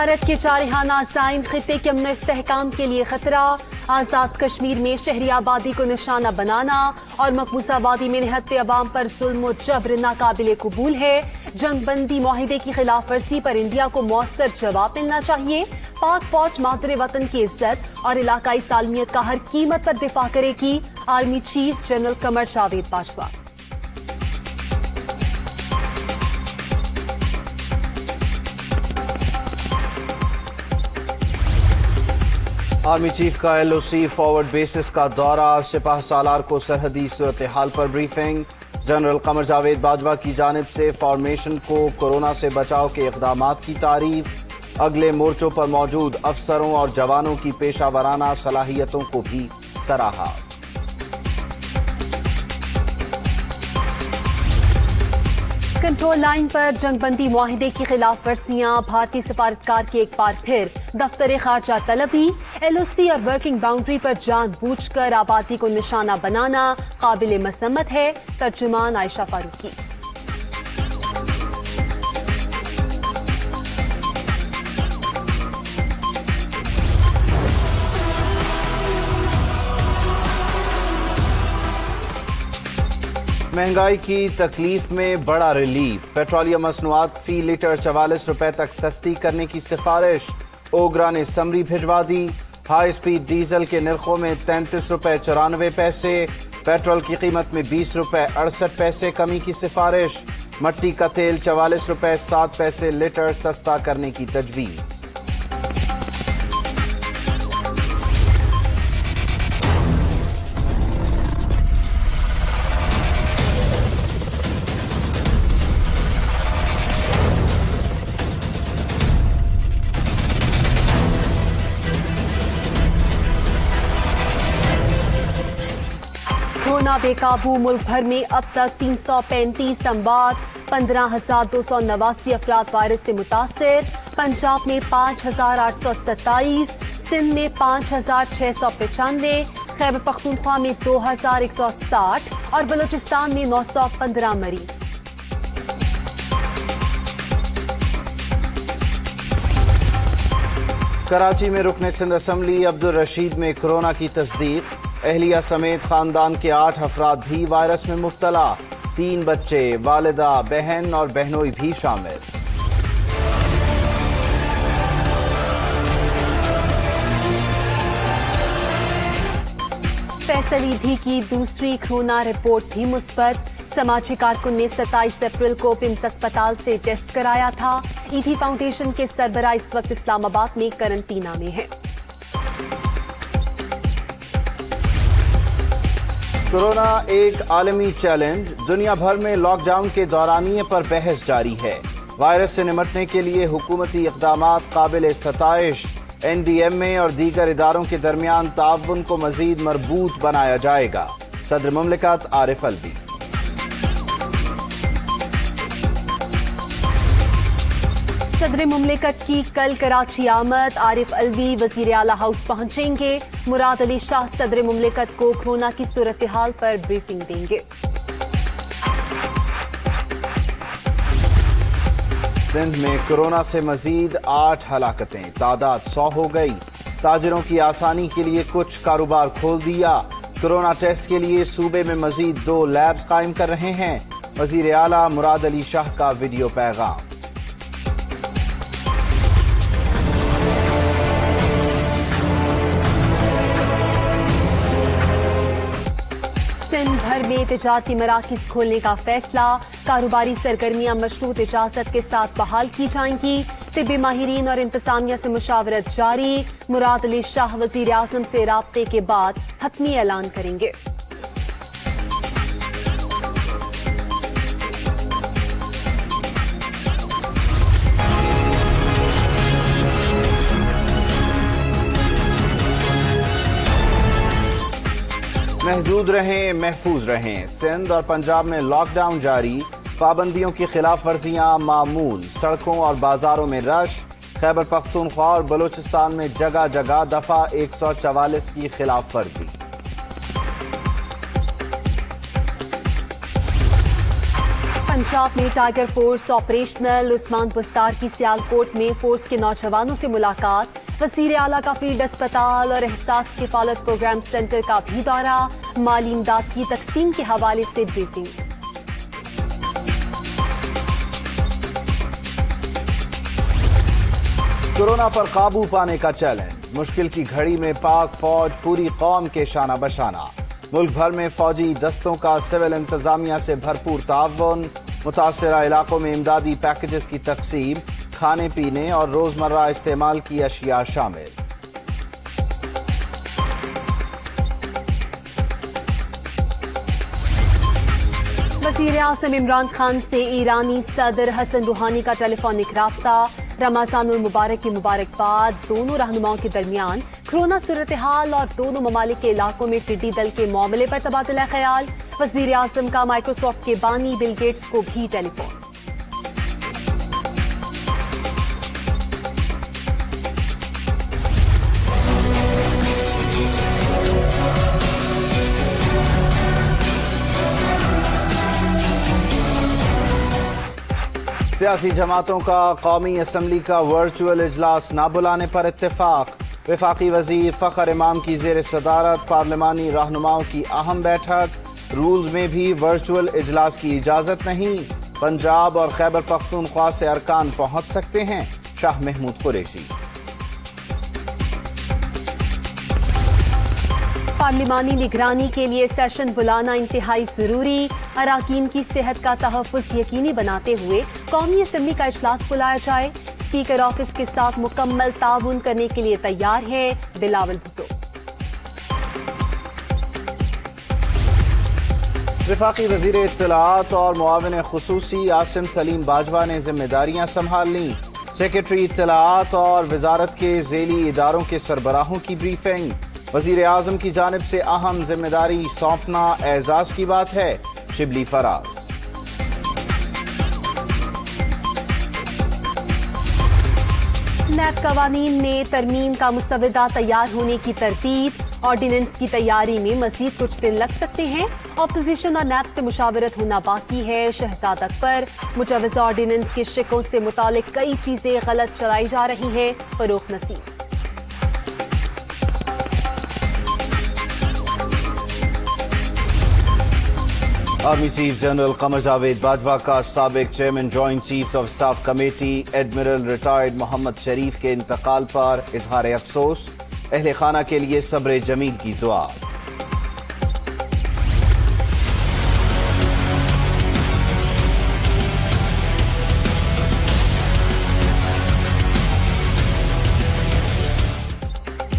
بھارت کے جارحانہ عزائم خطے کے امن و استحکام کے لیے خطرہ، آزاد کشمیر میں شہری آبادی کو نشانہ بنانا اور مقبوضہ وادی میں نہتے عوام پر ظلم و جبر ناقابل قبول ہے۔ جنگ بندی معاہدے کی خلاف ورزی پر انڈیا کو مؤثر جواب ملنا چاہیے۔ پاک فوج مادر وطن کی عزت اور علاقائی سالمیت کا ہر قیمت پر دفاع کرے گی، army chief general Qamar Javed Bajwa. Army chief کا ایل او سی فارورڈ بیسز کا دورہ، سپاہ سالار کو سرحدی صورتحال پر بریفنگ۔ جنرل قمر جاوید باجوہ کی جانب سے فارمیشن کو کورونا سے بچاؤ کے اقدامات کی تعریف، اگلے مورچوں پر موجود افسروں اور جوانوں کی پیشہ ورانہ صلاحیتوں کو بھی سراہا۔ کنٹرول لائن پر جنگ بندی معاہدے کی خلاف ورزیاں، بھارتی سفارتکار کی ایک بار پھر دفتر خارجہ طلبی، ایل او سی اور ورکنگ باؤنڈری پر جان بوجھ کر آبادی کو نشانہ بنانا قابل مذمت ہے۔ ترجمان عائشہ فاروقی۔ مہنگائی کی تکلیف میں بڑا ریلیف، پیٹرولیم مصنوعات فی لیٹر 44 روپے تک سستی کرنے کی سفارش، اوگرا نے سمری بھجوا دی۔ ہائی سپیڈ ڈیزل کے نرخوں میں 33 روپے 94 پیسے، پیٹرول کی قیمت میں 20 روپے 68 پیسے کمی کی سفارش، مٹی کا تیل 44 روپے 7 پیسے لیٹر سستا کرنے کی تجویز۔ کورونا بے قابو، ملک بھر میں اب تک 335 اموات، 15,289 افراد وائرس سے متاثر، پنجاب میں 5,827، سندھ میں 5,695، خیبر پختونخوا میں 2,160 اور بلوچستان میں 915 مریض۔ کراچی میں رکن سندھ اسمبلی عبدالرشید میں کورونا کی تصدیق، اہلیہ سمیت خاندان کے 8 افراد بھی وائرس میں مبتلا، 3 بچے، والدہ، بہن اور بہنوئی بھی شامل۔ فیصل ایدھی کی دوسری کورونا رپورٹ بھی مثبت، سماجی کارکن نے 27 اپریل کو پمس اسپتال سے ٹیسٹ کرایا تھا۔ ایدھی فاؤنڈیشن کے سربراہ اس وقت اسلام آباد میں قرنطینہ میں ہیں۔ کورونا ایک عالمی چیلنج، دنیا بھر میں لاک ڈاؤن کے دورانیے پر بحث جاری ہے۔ وائرس سے نمٹنے کے لیے حکومتی اقدامات قابل ستائش، این ڈی ایم اے اور دیگر اداروں کے درمیان تعاون کو مزید مربوط بنایا جائے گا، صدر مملکت عارف الوی۔ صدر مملکت کی کل کراچی آمد، عارف الوی وزیر اعلیٰ ہاؤس پہنچیں گے، مراد علی شاہ صدر مملکت کو کورونا کی صورتحال پر بریفنگ دیں گے۔ سندھ میں کورونا سے مزید 8 ہلاکتیں، تعداد 100 ہو گئی، تاجروں کی آسانی کے لیے کچھ کاروبار کھول دیا، کورونا ٹیسٹ کے لیے صوبے میں مزید 2 لیبز قائم کر رہے ہیں، وزیر اعلیٰ مراد علی شاہ کا ویڈیو پیغام۔ سندھ بھر میں تجارتی مراکز کھولنے کا فیصلہ، کاروباری سرگرمیاں مشروط اجازت کے ساتھ بحال کی جائیں گی، طبی ماہرین اور انتظامیہ سے مشاورت جاری، مراد علی شاہ وزیر اعظم سے رابطے کے بعد حتمی اعلان کریں گے۔ محدود رہیں، محفوظ رہیں، سندھ اور پنجاب میں لاک ڈاؤن جاری، پابندیوں کی خلاف ورزیاں معمول، سڑکوں اور بازاروں میں رش، خیبر پختونخوا اور بلوچستان میں جگہ جگہ دفعہ 144 کی خلاف ورزی۔ पंजाब में tiger force operational, Usman Buzdar की सियालकोट में फोर्स के नौजवानों से मुलाकात, वजीर आला का फील्ड अस्पताल और एहसास किफालत प्रोग्राम सेंटर का भी दौरा, माली इमदाद की तकसीम के हवाले से ब्रीफिंग। कोरोना पर काबू पाने का चैलेंज, मुश्किल की घड़ी में पाक फौज पूरी कौम के शाना बशाना। मुल्क भर में फौजी दस्तों का सिविल इंतजामिया से भरपूर ताउन, मुतासरा इलाकों में इमदादी पैकेजेस की तकसीम, खाने पीने और रोजमर्रा इस्तेमाल की अशिया शामिल। वज़ीर आज़म इमरान खान से ईरानी सदर हसन रूहानी का टेलीफोनिक राब्ता, रमज़ानुल मुबारक की मुबारकबाद। दोनों रहनुमाओं के दरमियान कोरोना सूरत हाल और दोनों ममालिक के इलाकों में टिड्डी दल के मामले पर तबादला ख्याल। वज़ीर आज़म का माइक्रोसॉफ्ट के बानी बिल गेट्स को भी टेलीफोन। सियासी जमातों का कौमी असम्बली का वर्चुअल इजलास न बुलाने पर इत्तेफाक। वफाकी वजीर फखर इमाम की जेर सदारत पार्लिमानी रहनुमाओं की अहम बैठक, रूल्स में भी वर्चुअल इजलास की इजाजत नहीं। पंजाब और खैबर पख्तूनख्वा से अरकान पहुंच सकते हैं, शाह महमूद कुरैशी। पार्लिमानी निगरानी के लिए सेशन बुलाना इंतहाई जरूरी, अराकीन की सेहत का तहफ़्फ़ुज़ यकीनी बनाते हुए कौमी असम्बली का इजलास बुलाया जाए। स्पीकर ऑफिस के साथ मुकम्मल ताउन करने के लिए तैयार है बिलावल भुट्टो। वफाकी वजीर इत्तलाआत और मुआविन खुसूसी आसिम सलीम बाजवा ने जिम्मेदारियां संभाल लीं। सेक्रेटरी इत्तलाआत और वजारत के झेली इदारों के सरबराहों की ब्रीफिंग। वजीर आजम की जानिब से अहम जिम्मेदारी सौंपना एजाज की बात है, शिबली फराज। नैब कवानीन में तरमीम का मुसवदा तैयार होने की तरतीब, ऑर्डिनेंस की तैयारी में मजीद कुछ दिन लग सकते हैं। अपोजिशन और नैब से मुशावरत होना बाकी है। शहजाद अकबर, मुजवजा ऑर्डिनेंस के शिकों से मुतालिक कई चीजें गलत चलाई जा रही हैं, Farrukh Naseer. Army chief general Qamar Javed Bajwa का साबिक chairman joint chiefs of staff committee admiral retired Mohammad Sharif के इंतकाल पर इजहार अफसोस, अहले खाना के लिए सब्र जमील की दुआ।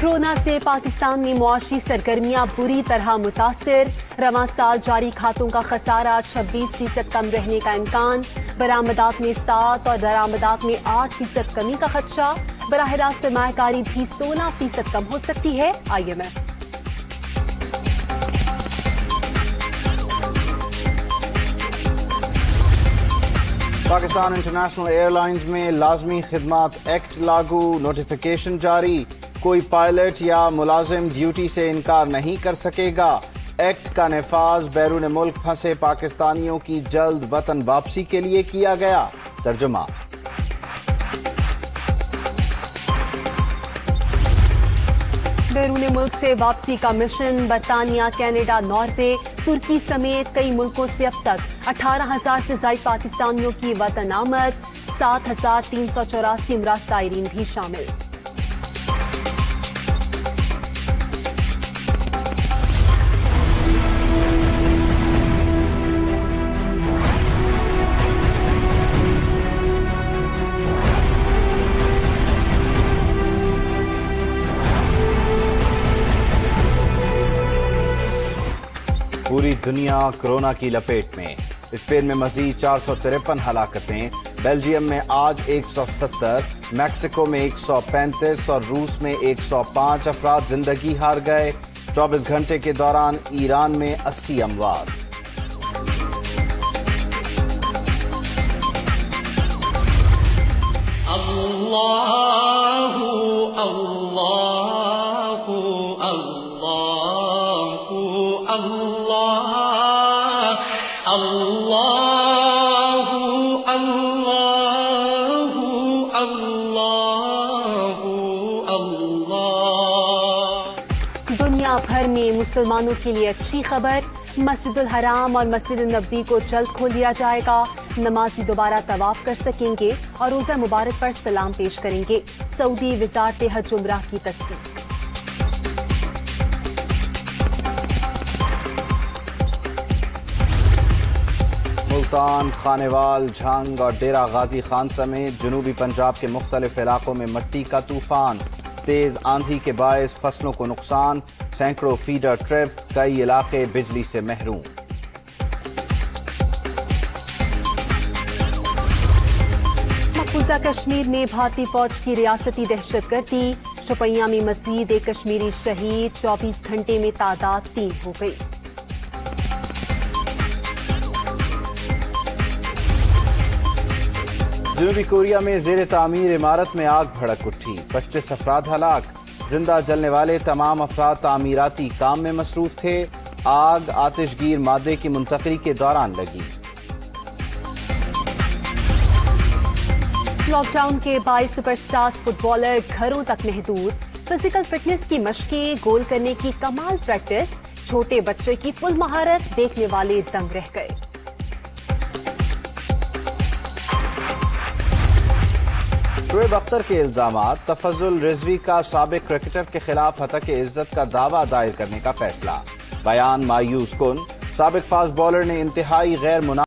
कोरोना से पाकिस्तान में मुआशी सरगर्मियां बुरी तरह मुतासिर, रवां साल जारी खातों का खसारा 26% कम रहने का इम्कान, बरामदात में 7 और दरामदात में 8% कमी का खदशा, बराह रास्त सरमायाकारी भी 16% कम हो सकती है, IMF। पाकिस्तान इंटरनेशनल एयरलाइंस में लाजमी खिदमात एक्ट लागू, नोटिफिकेशन जारी। कोई पायलट या मुलाजिम ड्यूटी से इनकार नहीं कर सकेगा। एक्ट का नफाज बैरून मुल्क फंसे पाकिस्तानियों की जल्द वतन वापसी के लिए किया गया। तर्जुमा। बैरून मुल्क से वापसी का मिशन बरतानिया, कनाडा, नॉर्वे, तुर्की समेत कई मुल्कों से अब तक 18,000 से ज्यादा पाकिस्तानियों की वतन आमद, 7,384 इमरा सायरीन भी शामिल। पूरी दुनिया कोरोना की लपेट में। स्पेन में मजीद 453 हलाकतें, बेल्जियम में आज 170, मैक्सिको में 135 और रूस में 105 अफराद जिंदगी हार गए। 24 घंटे के दौरान ईरान में 80 अमवात। अल्लाहु अल्लाहु अल्लाहु अल्लाह अल्लाह दुनिया भर में मुसलमानों के लिए अच्छी खबर, मस्जिद उल हराम और मस्जिद नबी को जल्द खोल दिया जाएगा। नमाजी दोबारा तवाफ कर सकेंगे और रोजा मुबारक पर सलाम पेश करेंगे। सऊदी वजारत हज उमराह की तस्दीक। मुल्तान, खानेवाल, झंग और डेरा गाजी खान समेत जनूबी पंजाब के मुख्तलिफ इलाकों में मट्टी का तूफान। तेज आंधी के बायस फसलों को नुकसान, सैकड़ों फीडर ट्रिप, कई इलाके बिजली से महरूम। मकबूजा कश्मीर में भारतीय फौज की रियासती दहशतगर्दी, शोपियां में मजीद एक कश्मीरी शहीद, 24 घंटे में तादाद 3 हो गई। जनूबी कोरिया में जेर तामीर इमारत में आग भड़क उठी, 25 अफराद हलाक। जिंदा जलने वाले तमाम अफराद तामीराती काम में मसरूफ थे। आग आतिशगीर मादे की मुंतकली के दौरान लगी। लॉकडाउन के 22 सुपरस्टार्स फुटबॉलर घरों तक महदूद, फिजिकल फिटनेस की मशकें, गोल करने की कमाल प्रैक्टिस, छोटे बच्चे की फुल महारत, देखने वाले दंग रह गए। शुएब अख्तर के इल्जामात, तफज्जुल रिजवी का साबिक क्रिकेटर के खिलाफ हतक इज्जत का दावा दायर करने का फैसला। बयान मायूस कुन, साबिक फास्ट बॉलर ने इंतहाई गैर मुना